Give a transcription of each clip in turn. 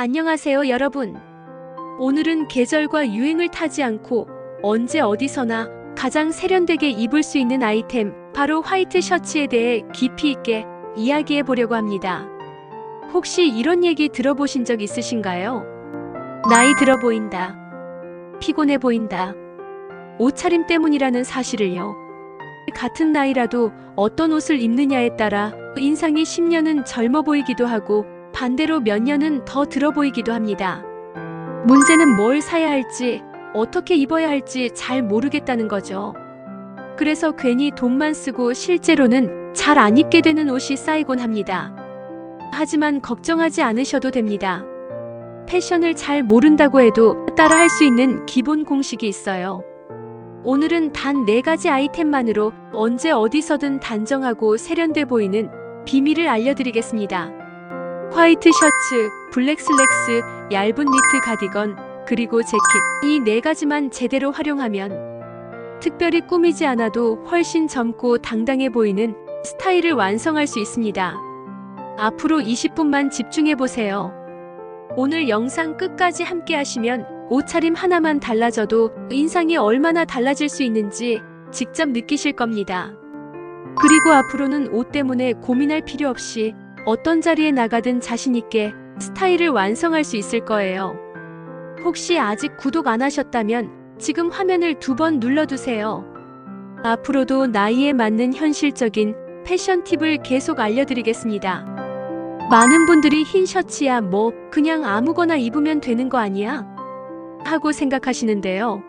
안녕하세요, 여러분. 오늘은 계절과 유행을 타지 않고 언제 어디서나 가장 세련되게 입을 수 있는 아이템, 바로 화이트 셔츠에 대해 깊이 있게 이야기해 보려고 합니다. 혹시 이런 얘기 들어보신 적 있으신가요? 나이 들어 보인다. 피곤해 보인다. 옷차림 때문이라는 사실을요. 같은 나이라도 어떤 옷을 입느냐에 따라 인상이 10년은 젊어 보이기도 하고 반대로 몇 년은 더 들어 보이기도 합니다. 문제는 뭘 사야 할지, 어떻게 입어야 할지 잘 모르겠다는 거죠. 그래서 괜히 돈만 쓰고 실제로는 잘 안 입게 되는 옷이 쌓이곤 합니다. 하지만 걱정하지 않으셔도 됩니다. 패션을 잘 모른다고 해도 따라할 수 있는 기본 공식이 있어요. 오늘은 단 4가지 아이템만으로 언제 어디서든 단정하고 세련돼 보이는 비밀을 알려드리겠습니다. 화이트 셔츠, 블랙 슬랙스, 얇은 니트 가디건, 그리고 재킷, 이 4가지만 제대로 활용하면 특별히 꾸미지 않아도 훨씬 젊고 당당해 보이는 스타일을 완성할 수 있습니다. 앞으로 20분만 집중해보세요. 오늘 영상 끝까지 함께 하시면 옷차림 하나만 달라져도 인상이 얼마나 달라질 수 있는지 직접 느끼실 겁니다. 그리고 앞으로는 옷 때문에 고민할 필요 없이 어떤 자리에 나가든 자신있게 스타일을 완성할 수 있을 거예요. 혹시 아직 구독 안 하셨다면 지금 화면을 2번 눌러두세요. 앞으로도 나이에 맞는 현실적인 패션 팁을 계속 알려드리겠습니다. 많은 분들이 흰 셔츠야 뭐 그냥 아무거나 입으면 되는 거 아니야? 하고 생각하시는데요.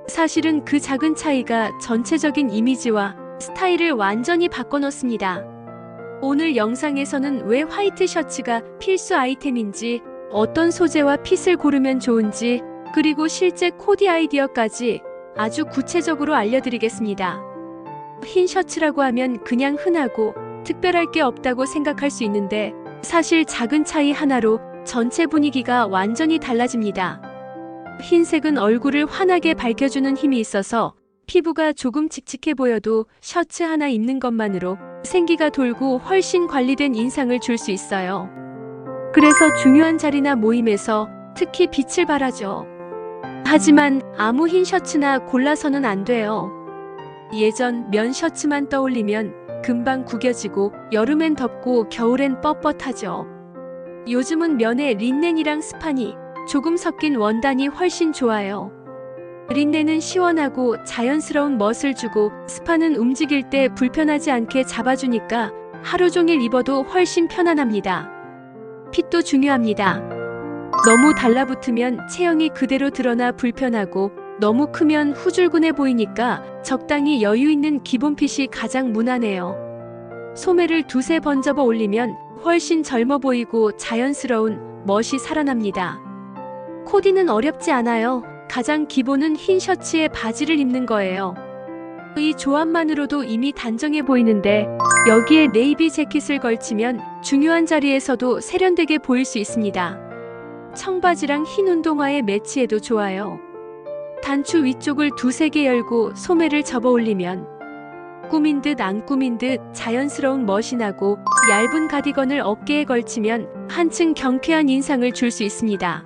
사실은 그 작은 차이가 전체적인 이미지와 스타일을 완전히 바꿔놓습니다. 오늘 영상에서는 왜 화이트 셔츠가 필수 아이템인지, 어떤 소재와 핏을 고르면 좋은지, 그리고 실제 코디 아이디어까지 아주 구체적으로 알려드리겠습니다. 흰 셔츠라고 하면 그냥 흔하고 특별할 게 없다고 생각할 수 있는데 사실 작은 차이 하나로 전체 분위기가 완전히 달라집니다. 흰색은 얼굴을 환하게 밝혀주는 힘이 있어서 피부가 조금 칙칙해 보여도 셔츠 하나 입는 것만으로 생기가 돌고 훨씬 관리된 인상을 줄 수 있어요. 그래서 중요한 자리나 모임에서 특히 빛을 발하죠. 하지만 아무 흰 셔츠나 골라서는 안 돼요. 예전 면 셔츠만 떠올리면 금방 구겨지고 여름엔 덥고 겨울엔 뻣뻣하죠. 요즘은 면에 린넨이랑 스판이 조금 섞인 원단이 훨씬 좋아요. 린넨은 시원하고 자연스러운 멋을 주고 스판은 움직일 때 불편하지 않게 잡아주니까 하루 종일 입어도 훨씬 편안합니다. 핏도 중요합니다. 너무 달라붙으면 체형이 그대로 드러나 불편하고 너무 크면 후줄근해 보이니까 적당히 여유 있는 기본 핏이 가장 무난해요. 소매를 두세 번 접어 올리면 훨씬 젊어 보이고 자연스러운 멋이 살아납니다. 코디는 어렵지 않아요. 가장 기본은 흰 셔츠에 바지를 입는 거예요. 이 조합만으로도 이미 단정해 보이는데 여기에 네이비 재킷을 걸치면 중요한 자리에서도 세련되게 보일 수 있습니다. 청바지랑 흰 운동화에 매치해도 좋아요. 단추 위쪽을 2-3개 열고 소매를 접어 올리면 꾸민 듯 안 꾸민 듯 자연스러운 멋이 나고, 얇은 가디건을 어깨에 걸치면 한층 경쾌한 인상을 줄 수 있습니다.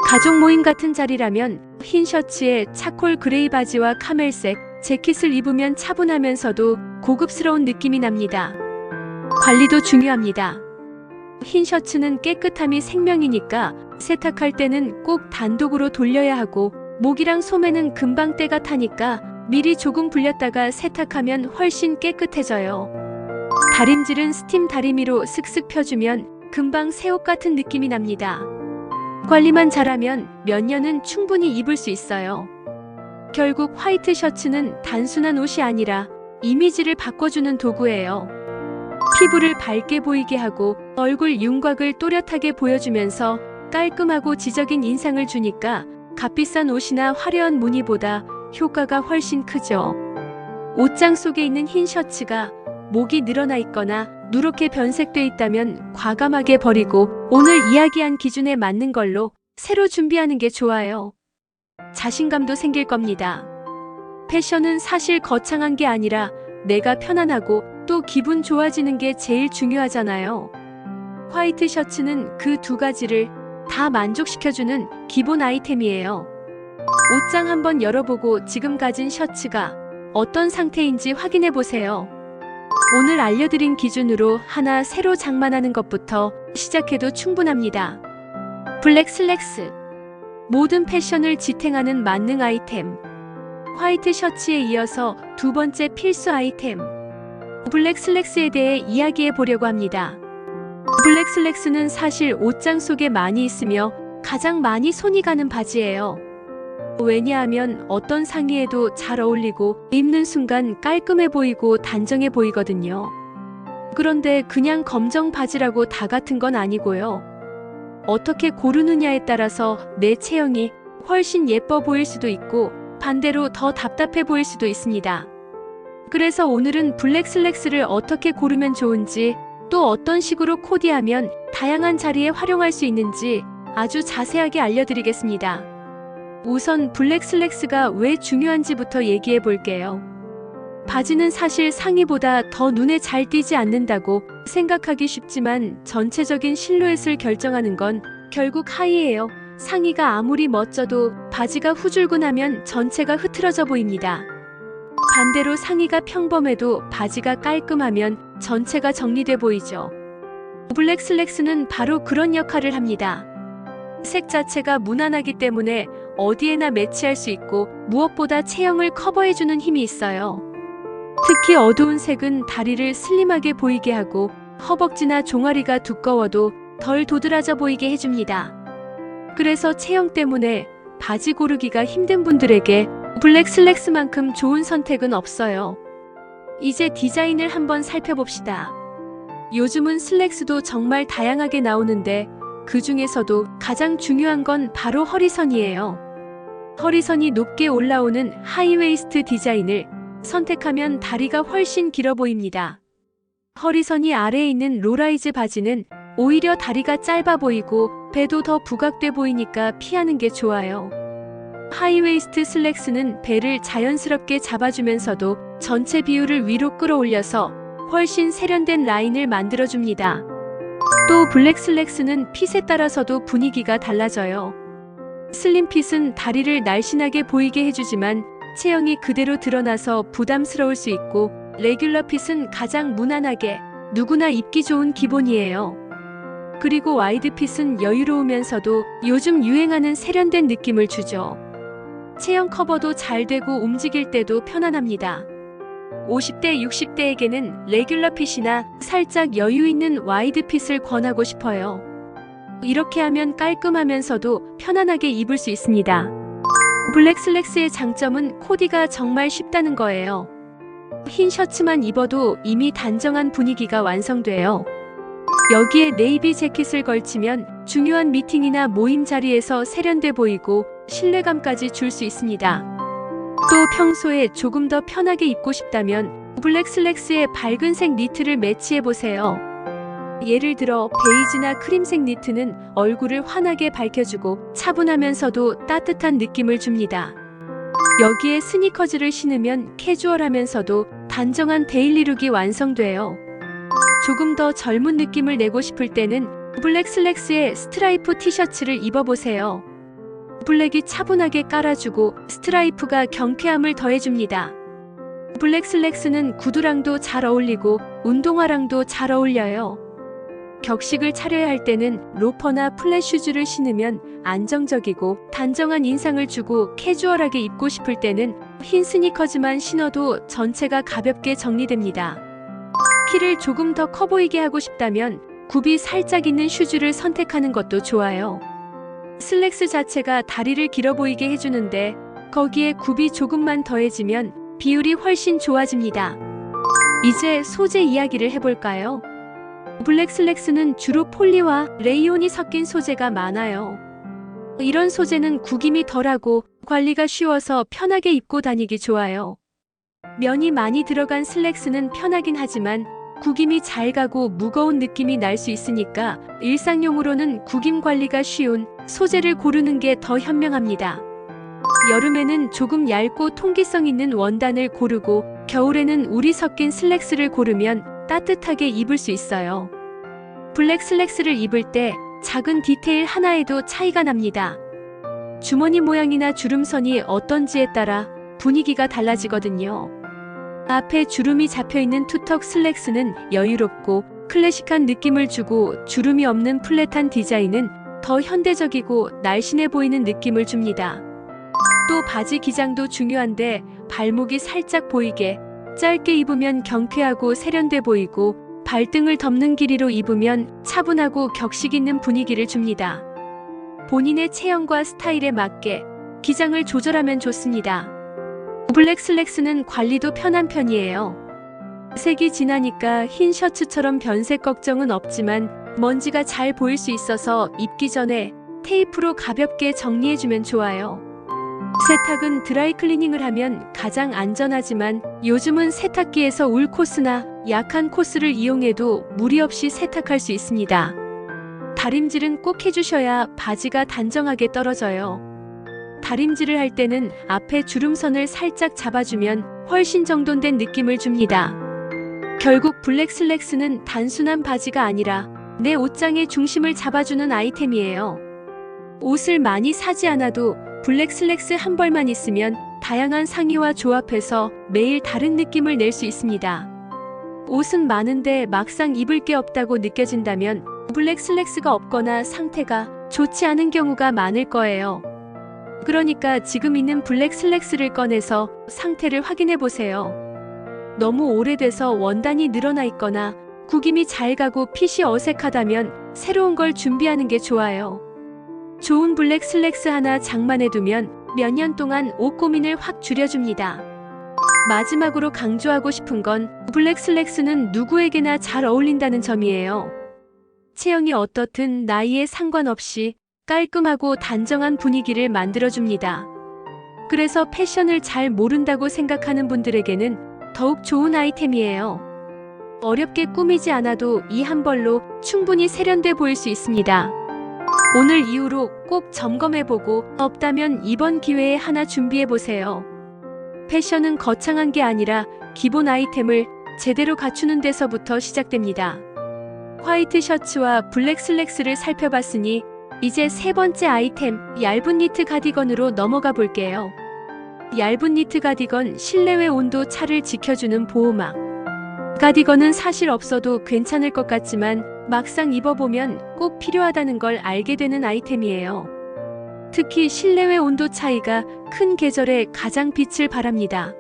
가족 모임 같은 자리라면 흰 셔츠에 차콜 그레이 바지와 카멜색 재킷을 입으면 차분하면서도 고급스러운 느낌이 납니다. 관리도 중요합니다. 흰 셔츠는 깨끗함이 생명이니까 세탁할 때는 꼭 단독으로 돌려야 하고, 목이랑 소매는 금방 때가 타니까 미리 조금 불렸다가 세탁하면 훨씬 깨끗해져요. 다림질은 스팀 다리미로 슥슥 펴주면 금방 새 옷 같은 느낌이 납니다. 관리만 잘하면 몇 년은 충분히 입을 수 있어요. 결국 화이트 셔츠는 단순한 옷이 아니라 이미지를 바꿔주는 도구예요. 피부를 밝게 보이게 하고 얼굴 윤곽을 또렷하게 보여주면서 깔끔하고 지적인 인상을 주니까 값비싼 옷이나 화려한 무늬보다 효과가 훨씬 크죠. 옷장 속에 있는 흰 셔츠가 목이 늘어나 있거나 누렇게 변색돼 있다면 과감하게 버리고 오늘 이야기한 기준에 맞는 걸로 새로 준비하는 게 좋아요. 자신감도 생길 겁니다. 패션은 사실 거창한 게 아니라 내가 편안하고 또 기분 좋아지는 게 제일 중요하잖아요. 화이트 셔츠는 그 2가지를 다 만족시켜주는 기본 아이템이에요. 옷장 한번 열어보고 지금 가진 셔츠가 어떤 상태인지 확인해보세요. 오늘 알려드린 기준으로 하나 새로 장만하는 것부터 시작해도 충분합니다. 블랙 슬랙스. 모든 패션을 지탱하는 만능 아이템. 화이트 셔츠에 이어서 두 번째 필수 아이템. 블랙 슬랙스에 대해 이야기해 보려고 합니다. 블랙 슬랙스는 사실 옷장 속에 많이 있으며 가장 많이 손이 가는 바지예요. 왜냐하면 어떤 상의에도 잘 어울리고 입는 순간 깔끔해 보이고 단정해 보이거든요. 그런데 그냥 검정 바지라고 다 같은 건 아니고요. 어떻게 고르느냐에 따라서 내 체형이 훨씬 예뻐 보일 수도 있고 반대로 더 답답해 보일 수도 있습니다. 그래서 오늘은 블랙 슬랙스를 어떻게 고르면 좋은지, 또 어떤 식으로 코디하면 다양한 자리에 활용할 수 있는지 아주 자세하게 알려드리겠습니다. 우선 블랙 슬랙스가 왜 중요한지부터 얘기해 볼게요. 바지는 사실 상의보다 더 눈에 잘 띄지 않는다고 생각하기 쉽지만 전체적인 실루엣을 결정하는 건 결국 하의예요. 상의가 아무리 멋져도 바지가 후줄근하면 전체가 흐트러져 보입니다. 반대로 상의가 평범해도 바지가 깔끔하면 전체가 정리돼 보이죠. 블랙 슬랙스는 바로 그런 역할을 합니다. 색 자체가 무난하기 때문에 어디에나 매치할 수 있고 무엇보다 체형을 커버해주는 힘이 있어요. 특히 어두운 색은 다리를 슬림하게 보이게 하고 허벅지나 종아리가 두꺼워도 덜 도드라져 보이게 해줍니다. 그래서 체형 때문에 바지 고르기가 힘든 분들에게 블랙 슬랙스만큼 좋은 선택은 없어요. 이제 디자인을 한번 살펴봅시다. 요즘은 슬랙스도 정말 다양하게 나오는데 그 중에서도 가장 중요한 건 바로 허리선이에요. 허리선이 높게 올라오는 하이웨이스트 디자인을 선택하면 다리가 훨씬 길어 보입니다. 허리선이 아래에 있는 로라이즈 바지는 오히려 다리가 짧아 보이고 배도 더 부각돼 보이니까 피하는 게 좋아요. 하이웨이스트 슬랙스는 배를 자연스럽게 잡아주면서도 전체 비율을 위로 끌어올려서 훨씬 세련된 라인을 만들어줍니다. 또 블랙 슬랙스는 핏에 따라서도 분위기가 달라져요. 슬림핏은 다리를 날씬하게 보이게 해주지만 체형이 그대로 드러나서 부담스러울 수 있고, 레귤러 핏은 가장 무난하게 누구나 입기 좋은 기본이에요. 그리고 와이드 핏은 여유로우면서도 요즘 유행하는 세련된 느낌을 주죠. 체형 커버도 잘 되고 움직일 때도 편안합니다. 50대, 60대에게는 레귤러 핏이나 살짝 여유 있는 와이드 핏을 권하고 싶어요. 이렇게 하면 깔끔하면서도 편안하게 입을 수 있습니다. 블랙 슬랙스의 장점은 코디가 정말 쉽다는 거예요. 흰 셔츠만 입어도 이미 단정한 분위기가 완성돼요. 여기에 네이비 재킷을 걸치면 중요한 미팅이나 모임 자리에서 세련돼 보이고 신뢰감까지 줄 수 있습니다. 또 평소에 조금 더 편하게 입고 싶다면 블랙 슬랙스에 밝은색 니트를 매치해보세요. 예를 들어 베이지나 크림색 니트는 얼굴을 환하게 밝혀주고 차분하면서도 따뜻한 느낌을 줍니다. 여기에 스니커즈를 신으면 캐주얼하면서도 단정한 데일리룩이 완성돼요. 조금 더 젊은 느낌을 내고 싶을 때는 블랙 슬랙스에 스트라이프 티셔츠를 입어보세요. 블랙이 차분하게 깔아주고 스트라이프가 경쾌함을 더해줍니다. 블랙 슬랙스는 구두랑도 잘 어울리고 운동화랑도 잘 어울려요. 격식을 차려야 할 때는 로퍼나 플랫 슈즈를 신으면 안정적이고 단정한 인상을 주고, 캐주얼하게 입고 싶을 때는 흰 스니커즈만 신어도 전체가 가볍게 정리됩니다. 키를 조금 더 커 보이게 하고 싶다면 굽이 살짝 있는 슈즈를 선택하는 것도 좋아요. 슬랙스 자체가 다리를 길어 보이게 해주는데 거기에 굽이 조금만 더해지면 비율이 훨씬 좋아집니다. 이제 소재 이야기를 해볼까요? 블랙 슬랙스는 주로 폴리와 레이온이 섞인 소재가 많아요. 이런 소재는 구김이 덜하고 관리가 쉬워서 편하게 입고 다니기 좋아요. 면이 많이 들어간 슬랙스는 편하긴 하지만 구김이 잘 가고 무거운 느낌이 날 수 있으니까 일상용으로는 구김 관리가 쉬운 소재를 고르는 게 더 현명합니다. 여름에는 조금 얇고 통기성 있는 원단을 고르고 겨울에는 울이 섞인 슬랙스를 고르면 따뜻하게 입을 수 있어요. 블랙 슬랙스를 입을 때 작은 디테일 하나에도 차이가 납니다. 주머니 모양이나 주름선이 어떤지에 따라 분위기가 달라지거든요. 앞에 주름이 잡혀있는 투턱 슬랙스는 여유롭고 클래식한 느낌을 주고, 주름이 없는 플랫한 디자인은 더 현대적이고 날씬해 보이는 느낌을 줍니다. 또 바지 기장도 중요한데, 발목이 살짝 보이게 짧게 입으면 경쾌하고 세련돼 보이고, 발등을 덮는 길이로 입으면 차분하고 격식 있는 분위기를 줍니다. 본인의 체형과 스타일에 맞게 기장을 조절하면 좋습니다. 블랙 슬랙스는 관리도 편한 편이에요. 색이 진하니까 흰 셔츠처럼 변색 걱정은 없지만 먼지가 잘 보일 수 있어서 입기 전에 테이프로 가볍게 정리해주면 좋아요. 세탁은 드라이클리닝을 하면 가장 안전하지만, 요즘은 세탁기에서 울 코스나 약한 코스를 이용해도 무리 없이 세탁할 수 있습니다. 다림질은 꼭 해주셔야 바지가 단정하게 떨어져요. 다림질을 할 때는 앞에 주름선을 살짝 잡아주면 훨씬 정돈된 느낌을 줍니다. 결국 블랙 슬랙스는 단순한 바지가 아니라 내 옷장의 중심을 잡아주는 아이템이에요. 옷을 많이 사지 않아도 블랙 슬랙스 한 벌만 있으면 다양한 상의와 조합해서 매일 다른 느낌을 낼 수 있습니다. 옷은 많은데 막상 입을 게 없다고 느껴진다면 블랙 슬랙스가 없거나 상태가 좋지 않은 경우가 많을 거예요. 그러니까 지금 있는 블랙 슬랙스를 꺼내서 상태를 확인해 보세요. 너무 오래돼서 원단이 늘어나 있거나 구김이 잘 가고 핏이 어색하다면 새로운 걸 준비하는 게 좋아요. 좋은 블랙 슬랙스 하나 장만해 두면 몇 년 동안 옷 고민을 확 줄여줍니다. 마지막으로 강조하고 싶은 건, 블랙 슬랙스는 누구에게나 잘 어울린다는 점이에요. 체형이 어떻든 나이에 상관없이 깔끔하고 단정한 분위기를 만들어줍니다. 그래서 패션을 잘 모른다고 생각하는 분들에게는 더욱 좋은 아이템이에요. 어렵게 꾸미지 않아도 이 한 벌로 충분히 세련돼 보일 수 있습니다. 오늘 이후로 꼭 점검해보고 없다면 이번 기회에 하나 준비해보세요. 패션은 거창한 게 아니라 기본 아이템을 제대로 갖추는 데서부터 시작됩니다. 화이트 셔츠와 블랙 슬랙스를 살펴봤으니 이제 세 번째 아이템, 얇은 니트 가디건으로 넘어가 볼게요. 얇은 니트 가디건, 실내외 온도 차를 지켜주는 보호막. 가디건은 사실 없어도 괜찮을 것 같지만 막상 입어보면 꼭 필요하다는 걸 알게 되는 아이템이에요. 특히 실내외 온도 차이가 큰 계절에 가장 빛을 발합니다.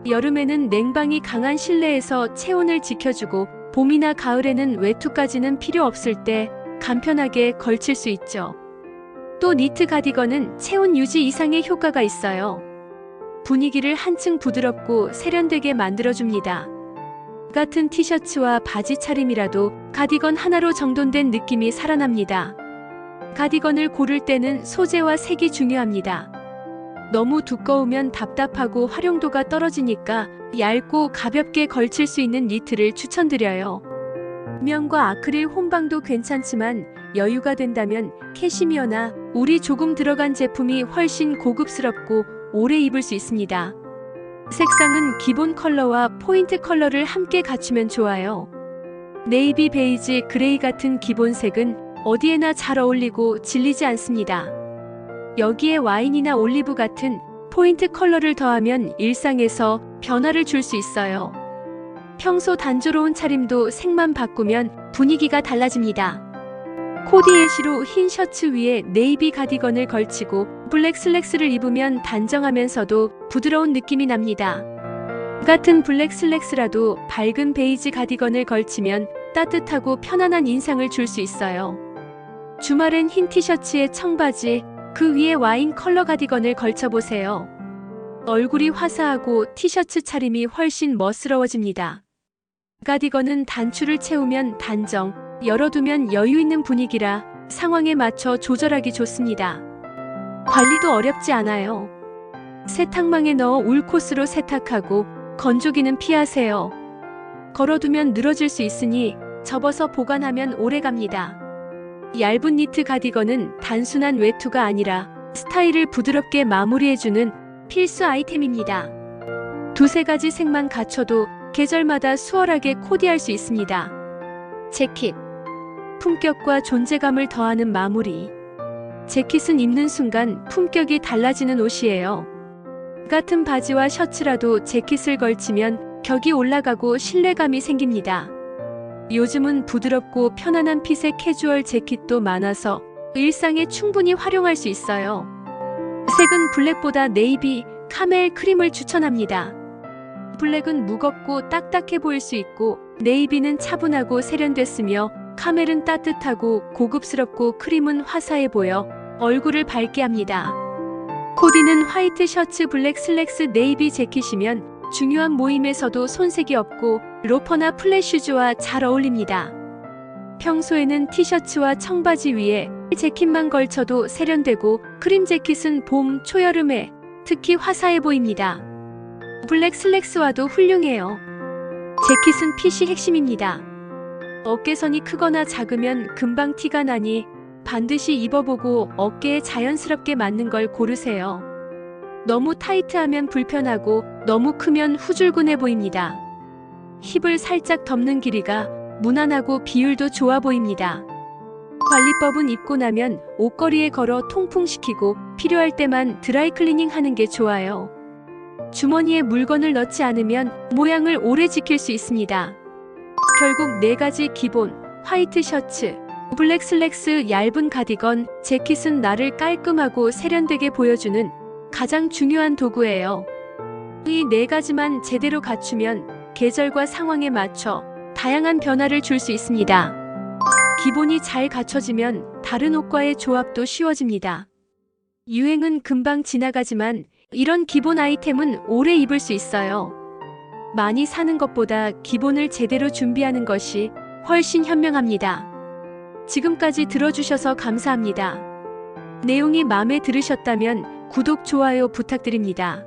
여름에는 냉방이 강한 실내에서 체온을 지켜주고, 봄이나 가을에는 외투까지는 필요 없을 때 간편하게 걸칠 수 있죠. 또 니트 가디건은 체온 유지 이상의 효과가 있어요. 분위기를 한층 부드럽고 세련되게 만들어줍니다. 같은 티셔츠와 바지 차림이라도 가디건 하나로 정돈된 느낌이 살아납니다. 가디건을 고를 때는 소재와 색이 중요합니다. 너무 두꺼우면 답답하고 활용도가 떨어지니까 얇고 가볍게 걸칠 수 있는 니트를 추천드려요. 면과 아크릴 혼방도 괜찮지만 여유가 된다면 캐시미어나 울이 조금 들어간 제품이 훨씬 고급스럽고 오래 입을 수 있습니다. 색상은 기본 컬러와 포인트 컬러를 함께 갖추면 좋아요. 네이비, 베이지, 그레이 같은 기본색은 어디에나 잘 어울리고 질리지 않습니다. 여기에 와인이나 올리브 같은 포인트 컬러를 더하면 일상에서 변화를 줄 수 있어요. 평소 단조로운 차림도 색만 바꾸면 분위기가 달라집니다. 코디 예시로 흰 셔츠 위에 네이비 가디건을 걸치고 블랙 슬랙스를 입으면 단정하면서도 부드러운 느낌이 납니다. 같은 블랙 슬랙스라도 밝은 베이지 가디건을 걸치면 따뜻하고 편안한 인상을 줄 수 있어요. 주말엔 흰 티셔츠에 청바지, 그 위에 와인 컬러 가디건을 걸쳐보세요. 얼굴이 화사하고 티셔츠 차림이 훨씬 멋스러워집니다. 가디건은 단추를 채우면 단정, 열어두면 여유 있는 분위기라 상황에 맞춰 조절하기 좋습니다. 관리도 어렵지 않아요. 세탁망에 넣어 울 코스로 세탁하고 건조기는 피하세요. 걸어두면 늘어질 수 있으니 접어서 보관하면 오래갑니다. 얇은 니트 가디건은 단순한 외투가 아니라 스타일을 부드럽게 마무리해주는 필수 아이템입니다. 두세 가지 색만 갖춰도 계절마다 수월하게 코디할 수 있습니다. 재킷. 품격과 존재감을 더하는 마무리. 재킷은 입는 순간 품격이 달라지는 옷이에요. 같은 바지와 셔츠라도 재킷을 걸치면 격이 올라가고 신뢰감이 생깁니다. 요즘은 부드럽고 편안한 핏의 캐주얼 재킷도 많아서 일상에 충분히 활용할 수 있어요. 색은 블랙보다 네이비, 카멜 크림을 추천합니다. 블랙은 무겁고 딱딱해 보일 수 있고 네이비는 차분하고 세련됐으며 카멜은 따뜻하고 고급스럽고 크림은 화사해 보여 얼굴을 밝게 합니다. 코디는 화이트 셔츠, 블랙 슬랙스, 네이비 재킷이면 중요한 모임에서도 손색이 없고 로퍼나 플랫슈즈와 잘 어울립니다. 평소에는 티셔츠와 청바지 위에 재킷만 걸쳐도 세련되고 크림 재킷은 봄, 초여름에 특히 화사해 보입니다. 블랙 슬랙스와도 훌륭해요. 재킷은 핏이 핵심입니다. 어깨선이 크거나 작으면 금방 티가 나니 반드시 입어보고 어깨에 자연스럽게 맞는 걸 고르세요. 너무 타이트하면 불편하고 너무 크면 후줄근해 보입니다. 힙을 살짝 덮는 길이가 무난하고 비율도 좋아 보입니다. 관리법은 입고 나면 옷걸이에 걸어 통풍시키고 필요할 때만 드라이클리닝 하는 게 좋아요. 주머니에 물건을 넣지 않으면 모양을 오래 지킬 수 있습니다. 결국 4가지 기본, 화이트 셔츠, 블랙 슬랙스, 얇은 가디건, 재킷은 나를 깔끔하고 세련되게 보여주는 가장 중요한 도구예요. 이 4가지만 제대로 갖추면 계절과 상황에 맞춰 다양한 변화를 줄 수 있습니다. 기본이 잘 갖춰지면 다른 옷과의 조합도 쉬워집니다. 유행은 금방 지나가지만 이런 기본 아이템은 오래 입을 수 있어요. 많이 사는 것보다 기본을 제대로 준비하는 것이 훨씬 현명합니다. 지금까지 들어주셔서 감사합니다. 내용이 마음에 들으셨다면 구독, 좋아요 부탁드립니다.